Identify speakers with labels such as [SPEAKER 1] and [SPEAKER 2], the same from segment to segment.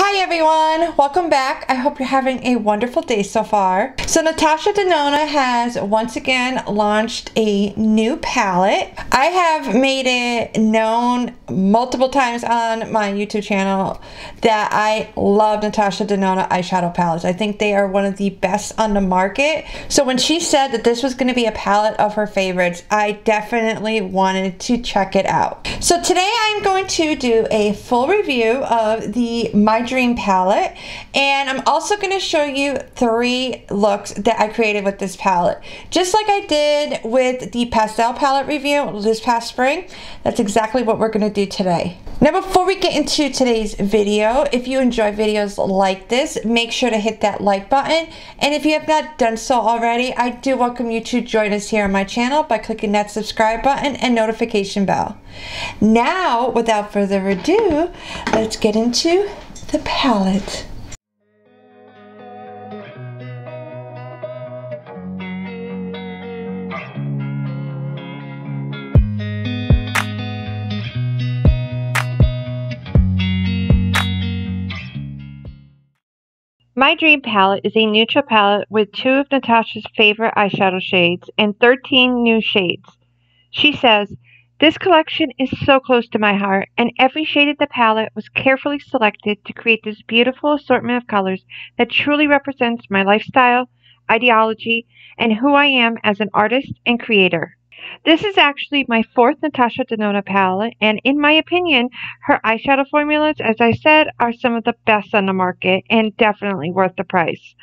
[SPEAKER 1] Hi everyone, welcome back. I hope you're having a wonderful day so far. So Natasha Denona has once again launched a new palette. I have made it known multiple times on my YouTube channel that I love Natasha Denona eyeshadow palettes. I think they are one of the best on the market. So when she said that this was going to be a palette of her favorites, I definitely wanted to check it out. So today I'm going to do a full review of the My Dream palette, and I'm also going to show you 3 looks that I created with this palette. Just like I did with the pastel palette review this past spring, that's exactly what we're going to do today. Now before we get into today's video, if you enjoy videos like this, make sure to hit that like button, and if you have not done so already, I do welcome you to join us here on my channel by clicking that subscribe button and notification bell. Now, without further ado, let's get into the palette. My Dream palette is a neutral palette with 2 of Natasha's favorite eyeshadow shades and 13 new shades. She says, "This collection is so close to my heart, and every shade of the palette was carefully selected to create this beautiful assortment of colors that truly represents my lifestyle, ideology, and who I am as an artist and creator." This is actually my 4th Natasha Denona palette, and in my opinion, her eyeshadow formulas, as I said, are some of the best on the market and definitely worth the price.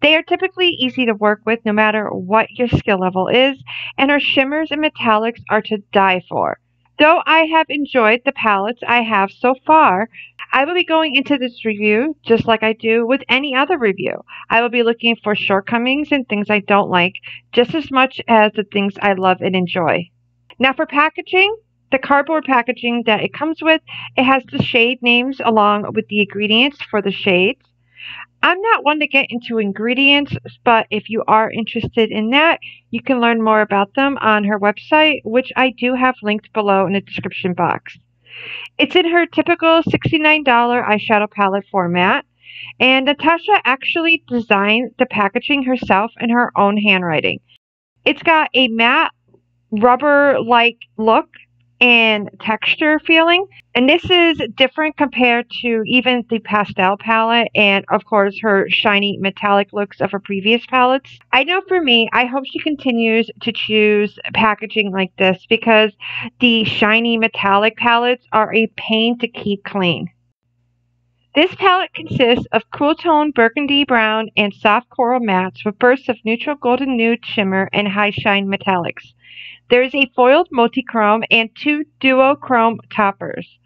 [SPEAKER 1] They are typically easy to work with no matter what your skill level is, and her shimmers and metallics are to die for. Though I have enjoyed the palettes I have so far, I will be going into this review just like I do with any other review. I will be looking for shortcomings and things I don't like just as much as the things I love and enjoy. Now for packaging, the cardboard packaging that it comes with, it has the shade names along with the ingredients for the shades. I'm not one to get into ingredients, but if you are interested in that, you can learn more about them on her website, which I do have linked below in the description box. It's in her typical $69 eyeshadow palette format, and Natasha actually designed the packaging herself in her own handwriting. It's got a matte rubber-like look and texture feeling, and this is different compared to even the pastel palette and of course her shiny metallic looks of her previous palettes. I know for me, I hope she continues to choose packaging like this because the shiny metallic palettes are a pain to keep clean. This palette consists of cool tone burgundy brown and soft coral mattes with bursts of neutral golden nude shimmer and high shine metallics. There is a foiled multi-chrome and 2 duochrome toppers.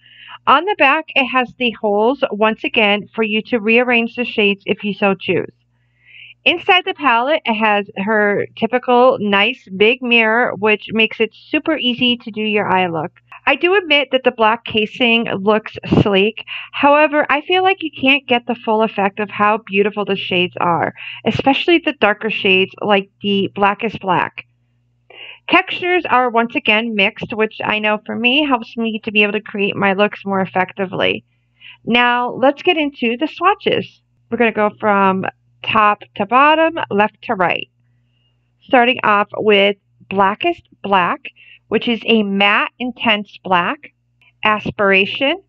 [SPEAKER 1] On the back, it has the holes once again for you to rearrange the shades if you so choose. Inside the palette, it has her typical nice big mirror, which makes it super easy to do your eye look. I do admit that the black casing looks sleek. However, I feel like you can't get the full effect of how beautiful the shades are, especially the darker shades like the blackest black. Textures are once again mixed, which I know for me helps me to be able to create my looks more effectively. Now, let's get into the swatches. We're going to go from top to bottom, left to right. Starting off with Blackest Black, which is a matte intense black. Aspiration,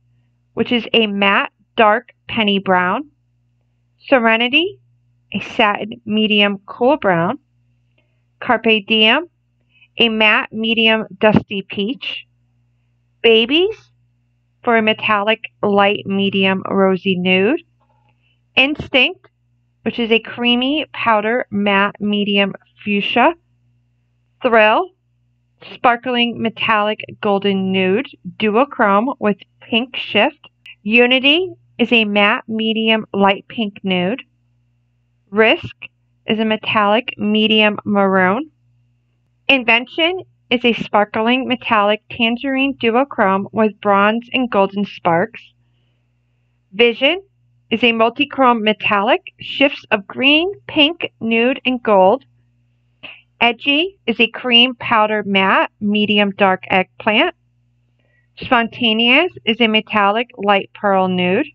[SPEAKER 1] which is a matte dark penny brown. Serenity, a satin medium cool brown. Carpe Diem, a matte medium dusty peach. Babies, for a metallic light medium rosy nude. Instinct, which is a creamy powder matte medium fuchsia. Thrill, sparkling metallic golden nude duochrome with pink shift. Unity is a matte medium light pink nude. Risk is a metallic medium maroon. Invention is a sparkling metallic tangerine duochrome with bronze and golden sparks. Vision is a multi-chrome metallic, shifts of green, pink, nude, and gold. Edgy is a cream powder matte, medium dark eggplant. Spontaneous is a metallic light pearl nude.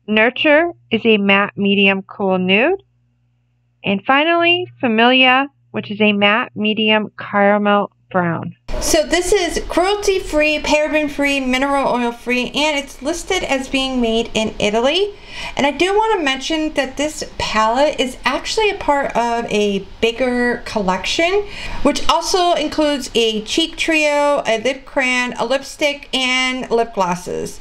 [SPEAKER 1] Nurture is a matte medium cool nude. And finally, Familia, which is a matte medium caramel brown.
[SPEAKER 2] So this is cruelty-free, paraben-free, mineral oil-free, and it's listed as being made in Italy. And I do want to mention that this palette is actually a part of a bigger collection, which also includes a cheek trio, a lip crayon, a lipstick, and lip glosses.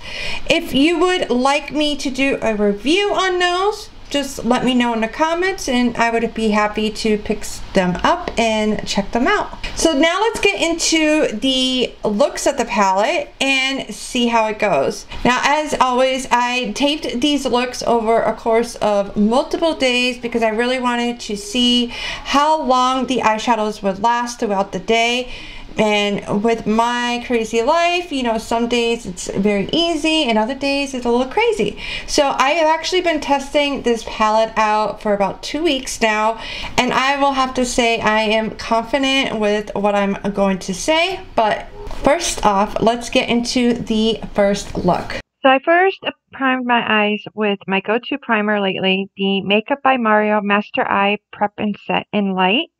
[SPEAKER 2] If you would like me to do a review on those, just let me know in the comments and I would be happy to pick them up and check them out. So now let's get into the looks of the palette and see how it goes. Now, as always, I taped these looks over a course of multiple days because I really wanted to see how long the eyeshadows would last throughout the day. And with my crazy life, you know, some days it's very easy and other days it's a little crazy. So I have actually been testing this palette out for about 2 weeks now, and I will have to say I am confident with what I'm going to say. But first off, let's get into the first look.
[SPEAKER 1] So I first primed my eyes with my go-to primer lately, the Makeup by Mario Master Eye Prep and Set in Light.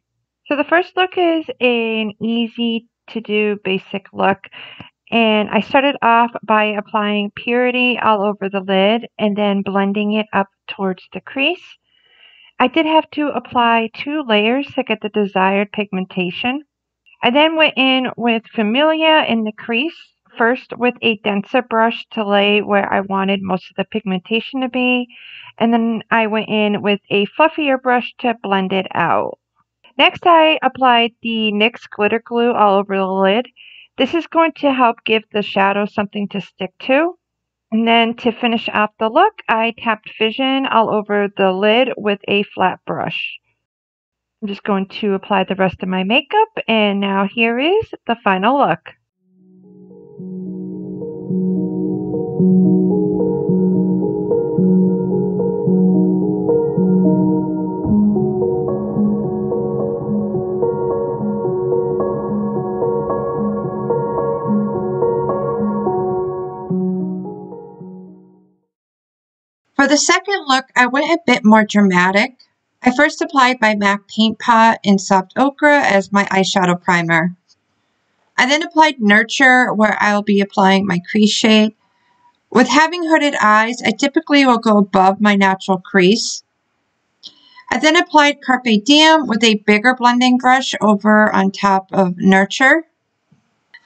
[SPEAKER 1] So the first look is an easy to do basic look, and I started off by applying Purity all over the lid and then blending it up towards the crease. I did have to apply 2 layers to get the desired pigmentation. I then went in with Familia in the crease, first with a denser brush to lay where I wanted most of the pigmentation to be, and then I went in with a fluffier brush to blend it out. Next, I applied the NYX glitter glue all over the lid. This is going to help give the shadow something to stick to. And then to finish off the look, I tapped Vision all over the lid with a flat brush. I'm just going to apply the rest of my makeup, and now here is the final look.
[SPEAKER 3] For the second look, I went a bit more dramatic. I first applied my MAC Paint Pot in Soft Ochre as my eyeshadow primer. I then applied Nurture, where I will be applying my crease shade. With having hooded eyes, I typically will go above my natural crease. I then applied Carpe Diem with a bigger blending brush over on top of Nurture.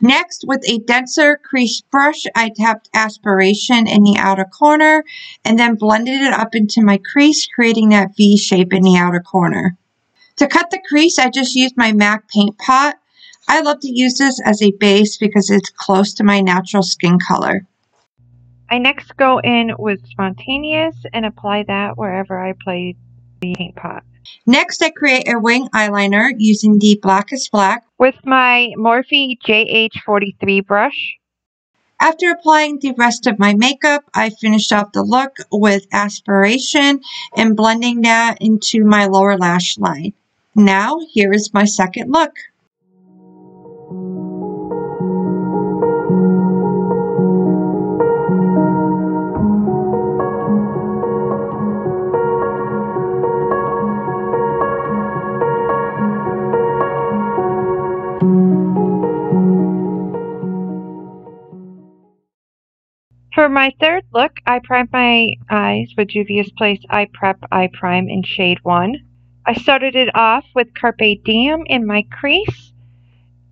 [SPEAKER 3] Next, with a denser crease brush, I tapped Aspiration in the outer corner and then blended it up into my crease, creating that V shape in the outer corner. To cut the crease, I just used my MAC Paint Pot. I love to use this as a base because it's close to my natural skin color.
[SPEAKER 1] I next go in with Spontaneous and apply that wherever I applied the paint pot.
[SPEAKER 3] Next, I create a wing eyeliner using the Blackest Black
[SPEAKER 1] with my Morphe JH43 brush.
[SPEAKER 3] After applying the rest of my makeup, I finished off the look with Aspiration and blending that into my lower lash line. Now, here is my second look.
[SPEAKER 1] For my third look, I primed my eyes with Juvia's Place Eye Prep Eye Prime in shade 1. I started it off with Carpe Diem in my crease,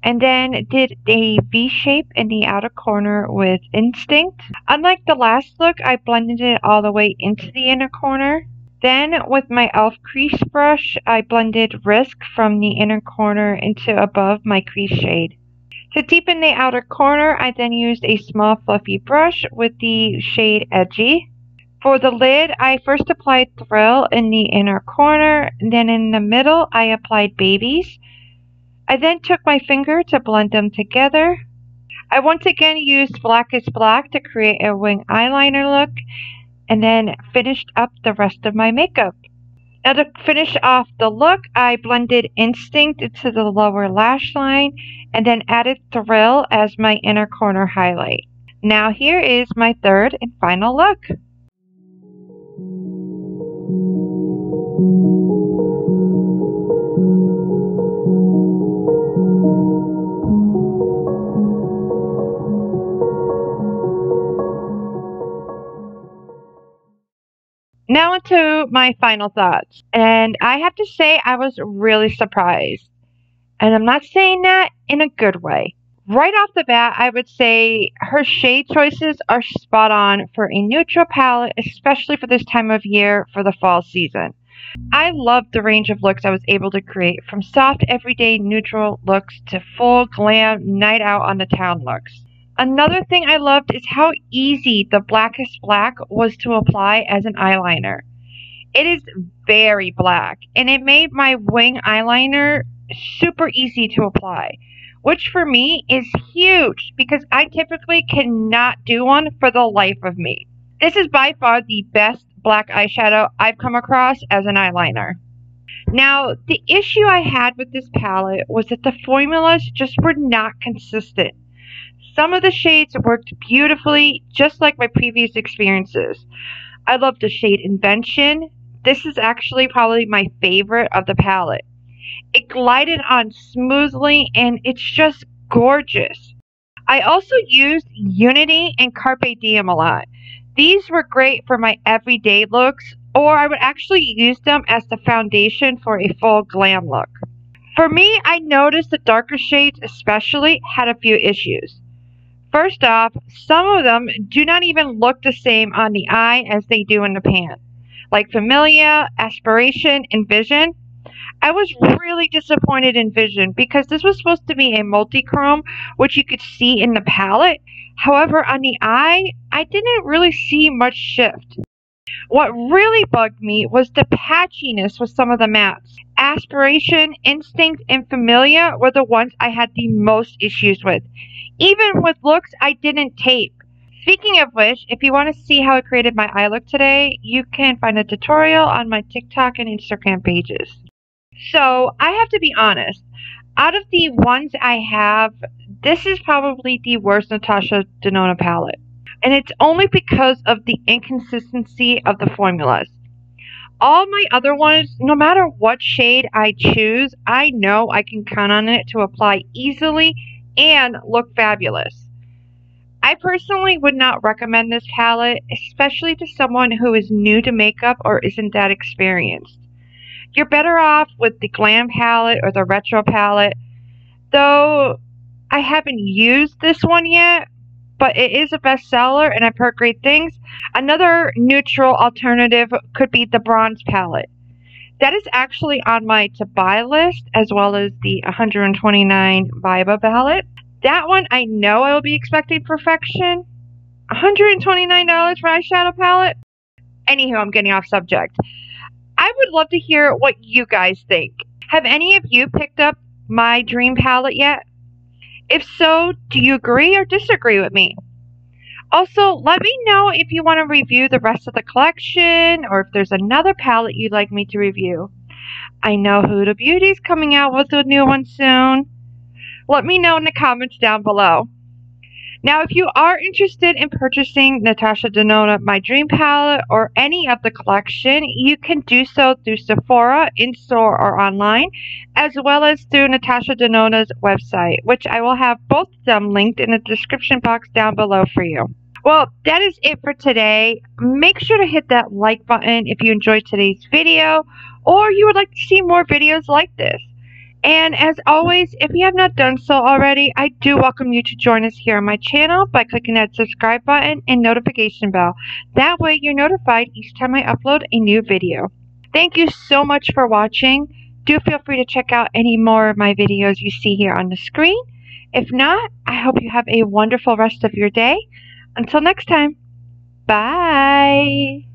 [SPEAKER 1] and then did a V shape in the outer corner with Instinct. Unlike the last look, I blended it all the way into the inner corner. Then, with my e.l.f. crease brush, I blended Risk from the inner corner into above my crease shade. To deepen the outer corner, I then used a small fluffy brush with the shade Edgy. For the lid, I first applied Thrill in the inner corner, then in the middle I applied Babies. I then took my finger to blend them together. I once again used Blackest Black to create a wing eyeliner look, and then finished up the rest of my makeup. Now to finish off the look, I blended Instinct into the lower lash line and then added Thrill as my inner corner highlight. Now here is my third and final look. Now into my final thoughts. And I have to say I was really surprised. And I'm not saying that in a good way. Right off the bat, I would say her shade choices are spot on for a neutral palette, especially for this time of year for the fall season. I loved the range of looks I was able to create, from soft everyday neutral looks to full glam night out on the town looks. Another thing I loved is how easy the blackest black was to apply as an eyeliner. It is very black, and it made my wing eyeliner super easy to apply, which for me is huge because I typically cannot do one for the life of me. This is by far the best black eyeshadow I've come across as an eyeliner. Now, the issue I had with this palette was that the formulas just were not consistent. Some of the shades worked beautifully, just like my previous experiences. I love the shade Invention. This is actually probably my favorite of the palette. It glided on smoothly and it's just gorgeous. I also used Unity and Carpe Diem a lot. These were great for my everyday looks, or I would actually use them as the foundation for a full glam look. For me, I noticed the darker shades especially had a few issues. First off, some of them do not even look the same on the eye as they do in the pan, like Familia, Aspiration, and Vision. I was really disappointed in Vision because this was supposed to be a multi-chrome, which you could see in the palette. However, on the eye, I didn't really see much shift. What really bugged me was the patchiness with some of the mattes. Aspiration, Instinct, and Familia were the ones I had the most issues with. Even with looks I didn't tape. Speaking of which, if you want to see how I created my eye look today, you can find a tutorial on my TikTok and Instagram pages. So, I have to be honest. Out of the ones I have, this is probably the worst Natasha Denona palette. And it's only because of the inconsistency of the formulas. All my other ones, no matter what shade I choose, I know I can count on it to apply easily and look fabulous. I personally would not recommend this palette, especially to someone who is new to makeup or isn't that experienced. You're better off with the Glam palette or the Retro palette, though I haven't used this one yet, but it is a bestseller and I've heard great things. Another neutral alternative could be the Bronze palette. That is actually on my to buy list, as well as the $129 Viba palette. That one I know I will be expecting perfection. $129 for eyeshadow palette? Anywho, I'm getting off subject. I would love to hear what you guys think. Have any of you picked up my dream palette yet? If so, do you agree or disagree with me? Also, let me know if you want to review the rest of the collection or if there's another palette you'd like me to review. I know Huda Beauty's coming out with a new one soon. Let me know in the comments down below. Now, if you are interested in purchasing Natasha Denona My Dream Palette or any of the collection, you can do so through Sephora, in-store or online, as well as through Natasha Denona's website, which I will have both of them linked in the description box down below for you. Well, that is it for today. Make sure to hit that like button if you enjoyed today's video or you would like to see more videos like this. And as always, if you have not done so already, I do welcome you to join us here on my channel by clicking that subscribe button and notification bell. That way you're notified each time I upload a new video. Thank you so much for watching. Do feel free to check out any more of my videos you see here on the screen. If not, I hope you have a wonderful rest of your day. Until next time, bye!